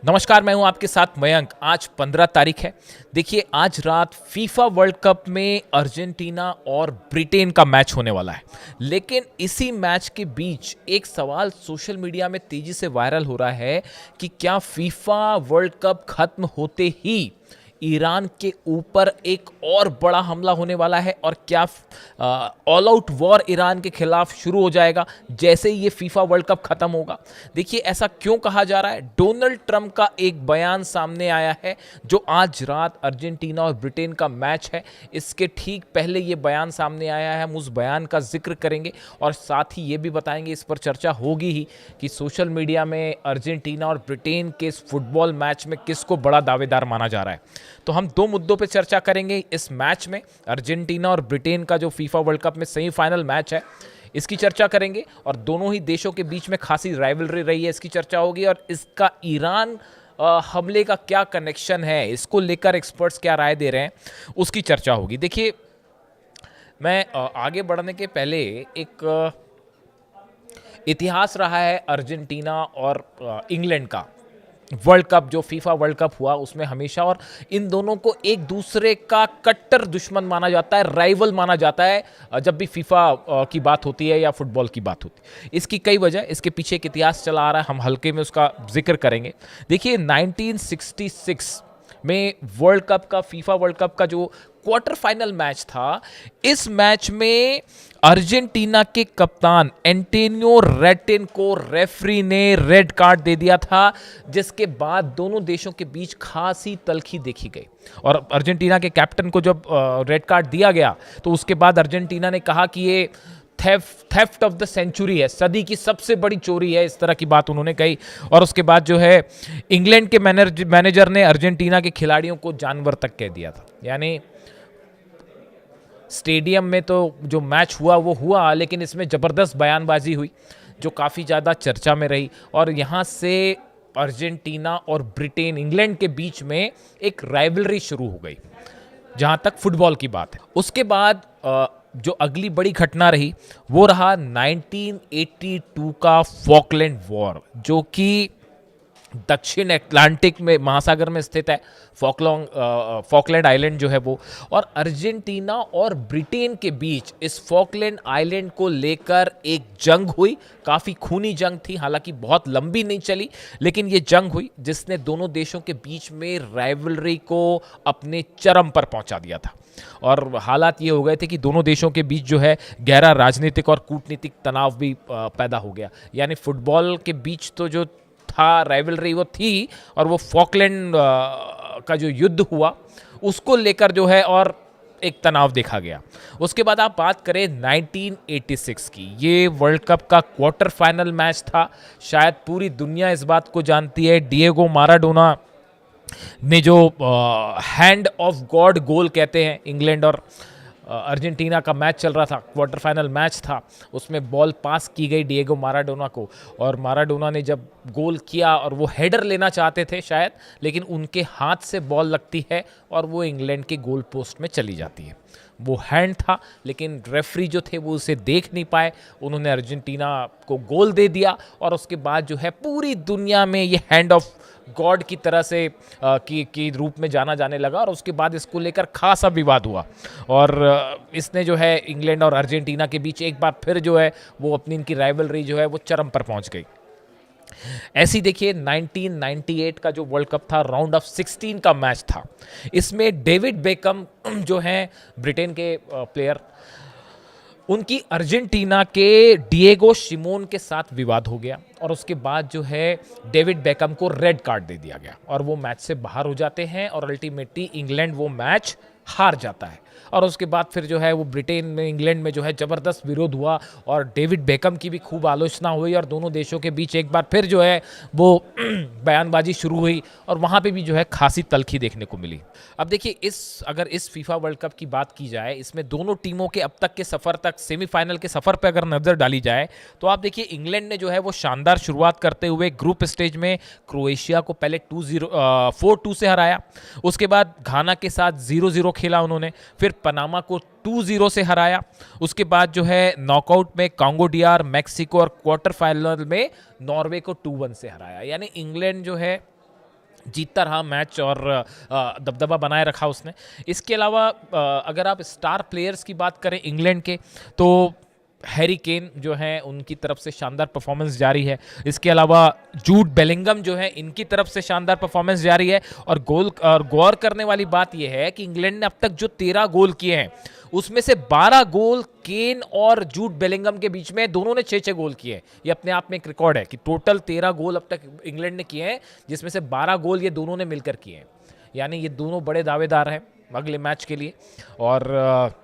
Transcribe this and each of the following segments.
नमस्कार, मैं हूं आपके साथ मयंक। आज 15 तारीख है। देखिए, आज रात फीफा वर्ल्ड कप में अर्जेंटीना और ब्रिटेन का मैच होने वाला है। लेकिन इसी मैच के बीच एक सवाल सोशल मीडिया में तेजी से वायरल हो रहा है कि क्या फीफा वर्ल्ड कप खत्म होते ही ईरान के ऊपर एक और बड़ा हमला होने वाला है और क्या ऑल आउट वॉर ईरान के खिलाफ शुरू हो जाएगा जैसे ही ये फीफा वर्ल्ड कप खत्म होगा। देखिए, ऐसा क्यों कहा जा रहा है? डोनाल्ड ट्रंप का एक बयान सामने आया है जो आज रात अर्जेंटीना और ब्रिटेन का मैच है, इसके ठीक पहले ये बयान सामने आया है। हम उस बयान का जिक्र करेंगे और साथ ही ये भी बताएंगे, इस पर चर्चा होगी ही कि सोशल मीडिया में अर्जेंटीना और ब्रिटेन के इस फुटबॉल मैच में किसको बड़ा दावेदार माना जा रहा है। तो हम दो मुद्दों पर चर्चा करेंगे इस मैच में। अर्जेंटीना और ब्रिटेन का जो फीफा वर्ल्ड कप में सेमीफाइनल मैच है, इसकी चर्चा करेंगे और दोनों ही देशों के बीच में खासी राइवलरी रही है, इसकी चर्चा होगी। और इसका ईरान हमले का क्या कनेक्शन है, इसको लेकर एक्सपर्ट्स क्या राय दे रहे हैं, उसकी चर्चा होगी। देखिए, मैं आगे बढ़ने के पहले एक इतिहास रहा है अर्जेंटीना और इंग्लैंड का। वर्ल्ड कप, जो फीफा वर्ल्ड कप हुआ उसमें हमेशा, और इन दोनों को एक दूसरे का कट्टर दुश्मन माना जाता है, राइवल माना जाता है जब भी फीफा की बात होती है या फुटबॉल की बात होती है। इसकी कई वजह, इसके पीछे एक इतिहास चला आ रहा है, हम हल्के में उसका जिक्र करेंगे। देखिए, 1966 में वर्ल्ड कप का, फीफा वर्ल्ड कप का जो क्वार्टर फाइनल मैच था, इस मैच में अर्जेंटीना के कप्तान एंटोनियो रेटिन को रेफरी ने रेड कार्ड दे दिया था, जिसके बाद दोनों देशों के बीच खासी तल्खी देखी गई। और अर्जेंटीना के कैप्टन को जब रेड कार्ड दिया गया तो उसके बाद अर्जेंटीना ने कहा कि ये थेफ्ट ऑफ द सेंचुरी है, सदी की सबसे बड़ी चोरी है, इस तरह की बात उन्होंने कही। और उसके बाद जो है, इंग्लैंड के मैनेजर ने अर्जेंटीना के खिलाड़ियों को जानवर तक कह दिया था। यानी स्टेडियम में तो जो मैच हुआ वो हुआ, लेकिन इसमें ज़बरदस्त बयानबाजी हुई जो काफ़ी ज़्यादा चर्चा में रही। और यहाँ से अर्जेंटीना और ब्रिटेन, इंग्लैंड के बीच में एक राइवलरी शुरू हो गई जहाँ तक फुटबॉल की बात है। उसके बाद जो अगली बड़ी घटना रही वो रहा 1982 का फॉकलैंड वॉर, जो कि दक्षिण अटलांटिक में, महासागर में स्थित है। फॉकलैंड आइलैंड जो है वो, और अर्जेंटीना और ब्रिटेन के बीच इस फॉकलैंड आइलैंड को लेकर एक जंग हुई। काफ़ी खूनी जंग थी, हालांकि बहुत लंबी नहीं चली, लेकिन ये जंग हुई जिसने दोनों देशों के बीच में राइवलरी को अपने चरम पर पहुंचा दिया था। और हालात ये हो गए थे कि दोनों देशों के बीच जो है गहरा राजनीतिक और कूटनीतिक तनाव भी पैदा हो गया। यानी फुटबॉल के बीच तो जो था राइवलरी वो थी, और वो फॉकलैंड का जो युद्ध हुआ उसको लेकर जो है और एक तनाव देखा गया। उसके बाद आप बात करें 1986 की, ये वर्ल्ड कप का क्वार्टर फाइनल मैच था। शायद पूरी दुनिया इस बात को जानती है, डिएगो माराडोना ने जो हैंड ऑफ गॉड गोल कहते हैं, इंग्लैंड और अर्जेंटीना का मैच चल रहा था, क्वार्टर फाइनल मैच था, उसमें बॉल पास की गई डिएगो माराडोना को, और माराडोना ने जब गोल किया और वो हेडर लेना चाहते थे शायद, लेकिन उनके हाथ से बॉल लगती है और वो इंग्लैंड के गोल पोस्ट में चली जाती है। वो हैंड था, लेकिन रेफरी जो थे वो उसे देख नहीं पाए, उन्होंने अर्जेंटीना को गोल दे दिया। और उसके बाद जो है पूरी दुनिया में ये हैंड ऑफ गॉड की तरह से की रूप में जाना जाने लगा, और उसके बाद इसको लेकर खासा विवाद हुआ। और इसने जो है इंग्लैंड और अर्जेंटीना के बीच एक बार फिर जो है वो अपनी इनकी राइवलरी जो है वो चरम पर पहुंच गई। ऐसी देखिए 1998 का जो वर्ल्ड कप था, राउंड ऑफ 16 का मैच था। इसमें डेविड बेकम जो हैं ब्रिटेन के प्लेयर, उनकी अर्जेंटीना के डिएगो शिमोन के साथ विवाद हो गया, और उसके बाद जो है डेविड बेकम को रेड कार्ड दे दिया गया और वो मैच से बाहर हो जाते हैं, और अल्टीमेटली इंग्लैंड वो मैच हार जाता है। और उसके बाद फिर जो है वो ब्रिटेन में, इंग्लैंड में जो है ज़बरदस्त विरोध हुआ, और डेविड बेकम की भी खूब आलोचना हुई, और दोनों देशों के बीच एक बार फिर जो है वो बयानबाजी शुरू हुई, और वहाँ पे भी जो है खासी तल्खी देखने को मिली। अब देखिए, अगर इस फीफा वर्ल्ड कप की बात की जाए, इसमें दोनों टीमों के अब तक के सफ़र तक, सेमीफाइनल के सफ़र पर अगर नज़र डाली जाए, तो आप देखिए इंग्लैंड ने जो है वो शानदार शुरुआत करते हुए ग्रुप स्टेज में क्रोएशिया को पहले 4-2 से हराया। उसके बाद घाना के साथ 0-0 खेला उन्होंने, फिर पनामा को 2-0 से हराया। उसके बाद जो है नॉकआउट में कांगो डीआर, मैक्सिको, और क्वार्टर फाइनल में नॉर्वे को 2-1 से हराया। यानी इंग्लैंड जो है जीतता रहा मैच और दबदबा बनाए रखा उसने। इसके अलावा अगर आप स्टार प्लेयर्स की बात करें इंग्लैंड के, तो हैरी केन जो है उनकी तरफ से शानदार परफॉर्मेंस जारी है। इसके अलावा जूड बेलिंगम जो है इनकी तरफ से शानदार परफॉर्मेंस जारी है। और गौर करने वाली बात यह है कि इंग्लैंड ने अब तक जो 13 गोल किए हैं उसमें से 12 गोल केन और जूड बेलिंगम के बीच में, दोनों ने 6-6 गोल किए हैं। ये अपने आप में एक रिकॉर्ड है कि टोटल 13 गोल अब तक इंग्लैंड ने किए हैं, जिसमें से 12 गोल ये दोनों ने मिलकर किए हैं। यानी ये दोनों बड़े दावेदार हैं अगले मैच के लिए। और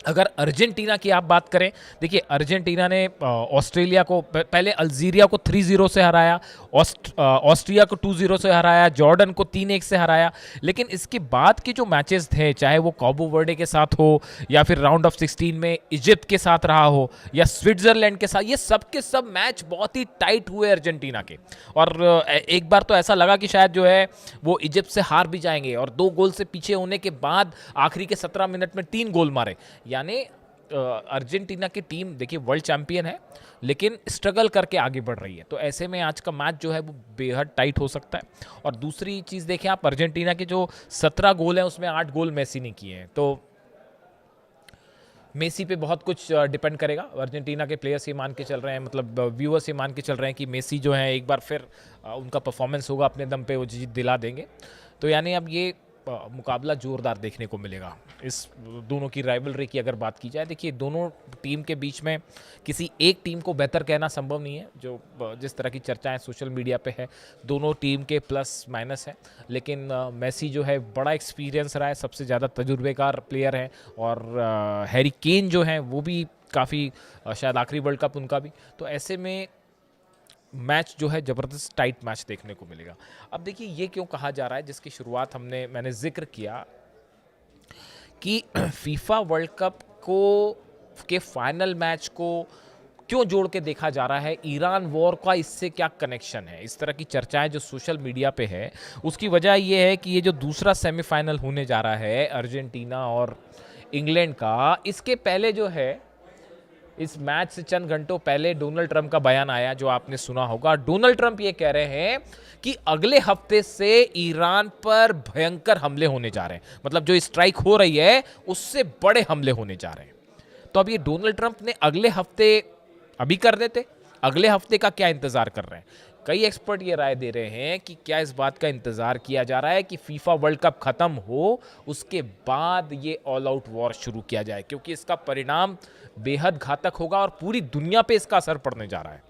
अगर अर्जेंटीना की आप बात करें, देखिए अर्जेंटीना ने ऑस्ट्रेलिया को पहले अल्जीरिया को 3-0 से हराया, ऑस्ट्रिया को 2-0 से हराया, जॉर्डन को 3-1 से हराया। लेकिन इसके बाद के जो मैचेस थे, चाहे वो काबो वर्डे के साथ हो या फिर राउंड ऑफ 16 में इजिप्ट के साथ रहा हो या स्विट्जरलैंड के साथ, ये सब के सब मैच बहुत ही टाइट हुए अर्जेंटीना के। और एक बार तो ऐसा लगा कि शायद जो है वो इजिप्ट से हार भी जाएंगे, और 2 गोल से पीछे होने के बाद आखिरी के 17 मिनट में 3 गोल मारे। यानी अर्जेंटीना की टीम देखिए वर्ल्ड चैंपियन है, लेकिन स्ट्रगल करके आगे बढ़ रही है। तो ऐसे में आज का मैच जो है वो बेहद टाइट हो सकता है। और दूसरी चीज़ देखें आप, अर्जेंटीना के जो 17 गोल हैं उसमें 8 गोल मेसी ने किए हैं। तो मेसी पे बहुत कुछ डिपेंड करेगा। अर्जेंटीना के प्लेयर्स ये मान के चल रहे हैं, मतलब व्यूअर्स ये मान के चल रहे हैं कि मेसी जो है एक बार फिर उनका परफॉर्मेंस होगा, अपने दम पे वो जीत दिला देंगे। तो यानी अब ये मुकाबला जोरदार देखने को मिलेगा। इस दोनों की राइवलरी की अगर बात की जाए, देखिए दोनों टीम के बीच में किसी एक टीम को बेहतर कहना संभव नहीं है। जो जिस तरह की चर्चाएं सोशल मीडिया पे है, दोनों टीम के प्लस माइनस है। लेकिन मेसी जो है बड़ा एक्सपीरियंस रहा है, सबसे ज़्यादा तजुर्बेकार प्लेयर है। और हैरी केन जो है वो भी काफ़ी, शायद आखिरी वर्ल्ड कप उनका भी। तो ऐसे में मैच जो है ज़बरदस्त टाइट मैच देखने को मिलेगा। अब देखिए ये क्यों कहा जा रहा है, जिसकी शुरुआत मैंने जिक्र किया कि फीफा वर्ल्ड कप को के फाइनल मैच को क्यों जोड़ के देखा जा रहा है, ईरान वॉर का इससे क्या कनेक्शन है। इस तरह की चर्चाएं जो सोशल मीडिया पे है, उसकी वजह ये है कि ये जो दूसरा सेमीफाइनल होने जा रहा है अर्जेंटीना और इंग्लैंड का, इसके पहले जो है, इस मैच से चंद घंटों पहले डोनाल्ड ट्रंप का बयान आया जो आपने सुना होगा। डोनाल्ड ट्रंप ये कह रहे हैं कि अगले हफ्ते से ईरान पर भयंकर हमले होने जा रहे हैं, मतलब जो स्ट्राइक हो रही है उससे बड़े हमले होने जा रहे हैं। तो अब ये डोनाल्ड ट्रंप ने अगले हफ्ते अभी कर देते, अगले हफ्ते का क्या इंतजार कर रहे हैं। कई एक्सपर्ट ये राय दे रहे हैं कि क्या इस बात का इंतजार किया जा रहा है कि फीफा वर्ल्ड कप खत्म हो, उसके बाद ये ऑल आउट वॉर शुरू किया जाए, क्योंकि इसका परिणाम बेहद घातक होगा और पूरी दुनिया पे इसका असर पड़ने जा रहा है।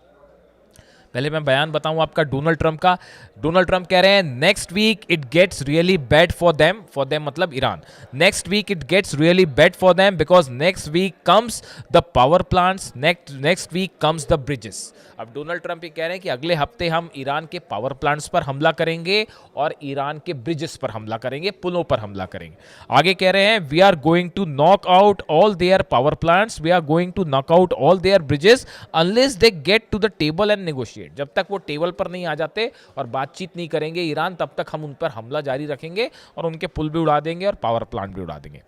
पहले मैं बयान बताऊं आपका डोनाल्ड ट्रंप का। डोनाल्ड ट्रंप कह रहे हैं next week it gets really bad for them मतलब Iran. Next week it gets really bad for them because next week comes the power plants, next week comes the bridges. अब Donald Trump ये कह रहे हैं कि अगले हफ्ते हम ईरान के पावर प्लांट्स पर हमला करेंगे और ईरान के ब्रिजेस पर हमला करेंगे, पुलों पर हमला करेंगे। आगे कह रहे हैं we are going to knock out all their power plants, we are going to knock out all their bridges unless they get to the table and negotiate. जब तक वो टेबल पर नहीं आ जाते और बातचीत नहीं करेंगे ईरान, तब तक हम उन पर हमला जारी रखेंगे और उनके पुल भी उड़ा देंगे और पावर प्लांट भी उड़ा देंगे।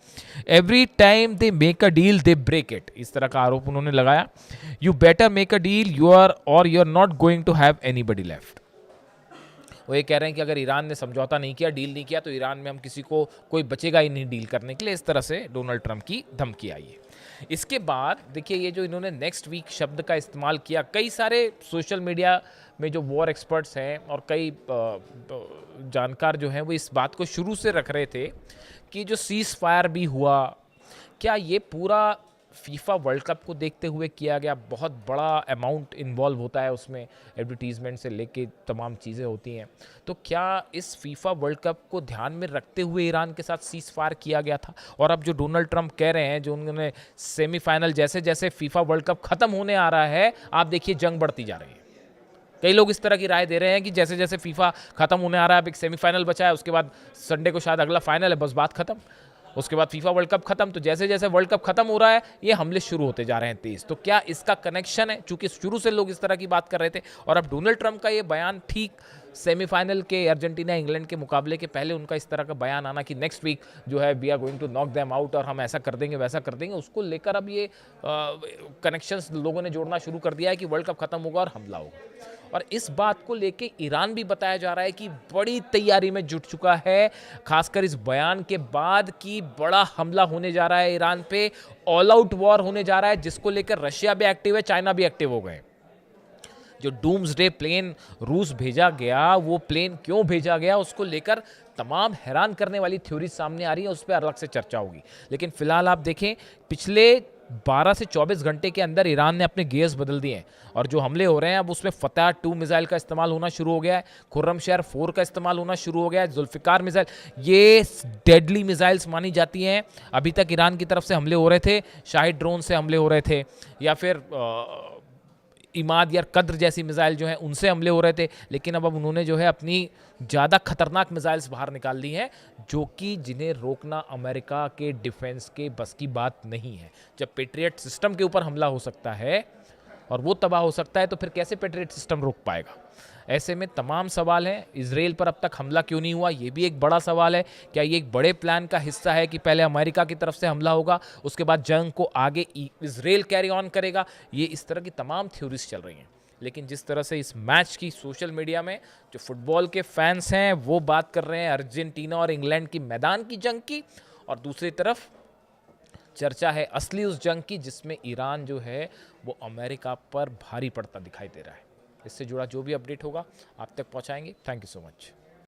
Every time they make a deal they break it, इस तरह का आरोप उन्होंने लगाया। You better make a deal you are not going to have anybody left. वो ये कह रहे हैं कि अगर ईरान ने समझौता नहीं किया, डील नहीं किया, तो ईरान में हम किसी को कोई बचेगा ही नहीं डील करने के लिए। इस तरह से डोनाल्ड ट्रंप की धमकी आई है। इसके बाद देखिए ये जो इन्होंने नेक्स्ट वीक शब्द का इस्तेमाल किया, कई सारे सोशल मीडिया में जो वॉर एक्सपर्ट्स हैं और कई जानकार जो हैं वो इस बात को शुरू से रख रहे थे कि जो सीज फायर भी हुआ, क्या ये पूरा फीफा वर्ल्ड कप को देखते हुए किया गया। बहुत बड़ा अमाउंट इन्वॉल्व होता है उसमें, एडवर्टीजमेंट से लेके तमाम चीज़ें होती हैं। तो क्या इस फीफा वर्ल्ड कप को ध्यान में रखते हुए ईरान के साथ सीज फायर किया गया था। और अब जो डोनाल्ड ट्रंप कह रहे हैं, जो उन्होंने सेमीफाइनल, जैसे जैसे फीफा वर्ल्ड कप खत्म होने आ रहा है, आप देखिए जंग बढ़ती जा रही है। कई लोग इस तरह की राय दे रहे हैं कि जैसे जैसे फीफा खत्म होने आ रहा है, अब एक सेमीफाइनल बचा है, उसके बाद संडे को शायद अगला फाइनल है, बस बात खत्म। उसके बाद फीफा वर्ल्ड कप खत्म। तो जैसे जैसे वर्ल्ड कप खत्म हो रहा है, ये हमले शुरू होते जा रहे हैं तेज। तो क्या इसका कनेक्शन है, चूंकि शुरू से लोग इस तरह की बात कर रहे थे और अब डोनाल्ड ट्रंप का ये बयान ठीक सेमीफाइनल के अर्जेंटीना इंग्लैंड के मुकाबले के पहले उनका इस तरह का बयान आना कि नेक्स्ट वीक जो है we are going to knock them out और हम ऐसा कर देंगे वैसा कर देंगे, उसको लेकर अब ये कनेक्शंस लोगों ने जोड़ना शुरू कर दिया है कि वर्ल्ड कप खत्म होगा और हमला होगा। और इस बात को लेके ईरान भी बताया जा रहा है कि बड़ी तैयारी में जुट चुका है, खासकर इस बयान के बाद कि बड़ा हमला होने जा रहा है ईरान पे, ऑल आउट वॉर होने जा रहा है, जिसको लेकर रशिया भी एक्टिव है, चाइना भी एक्टिव हो गए। जो डूम्सडे प्लेन रूस भेजा गया, वो प्लेन क्यों भेजा गया, उसको लेकर तमाम हैरान करने वाली थ्योरी सामने आ रही है, उस पर अलग से चर्चा होगी। लेकिन फिलहाल आप देखें, पिछले 12 से 24 घंटे के अंदर ईरान ने अपने गियर्स बदल दिए हैं और जो हमले हो रहे हैं अब उसमें फतह 2 मिसाइल का इस्तेमाल होना शुरू हो गया है, खुर्रमशहर 4 का इस्तेमाल होना शुरू हो गया है, जुल्फिकार मिसाइल, ये डेडली मिसाइल्स मानी जाती हैं। अभी तक ईरान की तरफ से हमले हो रहे थे, शाहिद ड्रोन से हमले हो रहे थे, या फिर इमाद या कद्र जैसी मिसाइल जो है उनसे हमले हो रहे थे, लेकिन अब उन्होंने जो है अपनी ज़्यादा खतरनाक मिसाइल्स बाहर निकाल दी हैं, जो कि जिन्हें रोकना अमेरिका के डिफेंस के बस की बात नहीं है। जब पेट्रियट सिस्टम के ऊपर हमला हो सकता है और वो तबाह हो सकता है, तो फिर कैसे पेट्रियट सिस्टम रोक पाएगा? ऐसे में तमाम सवाल हैं। इजराइल पर अब तक हमला क्यों नहीं हुआ, ये भी एक बड़ा सवाल है। क्या ये एक बड़े प्लान का हिस्सा है कि पहले अमेरिका की तरफ से हमला होगा, उसके बाद जंग को आगे इजराइल कैरी ऑन करेगा? ये इस तरह की तमाम थ्योरीज चल रही हैं। लेकिन जिस तरह से इस मैच की सोशल मीडिया में जो फुटबॉल के फैंस हैं वो बात कर रहे हैं अर्जेंटीना और इंग्लैंड की मैदान की जंग की, और दूसरी तरफ चर्चा है असली उस जंग की जिसमें ईरान जो है वो अमेरिका पर भारी पड़ता दिखाई दे रहा है। इससे जुड़ा जो भी अपडेट होगा आप तक पहुंचाएंगे। Thank you so much.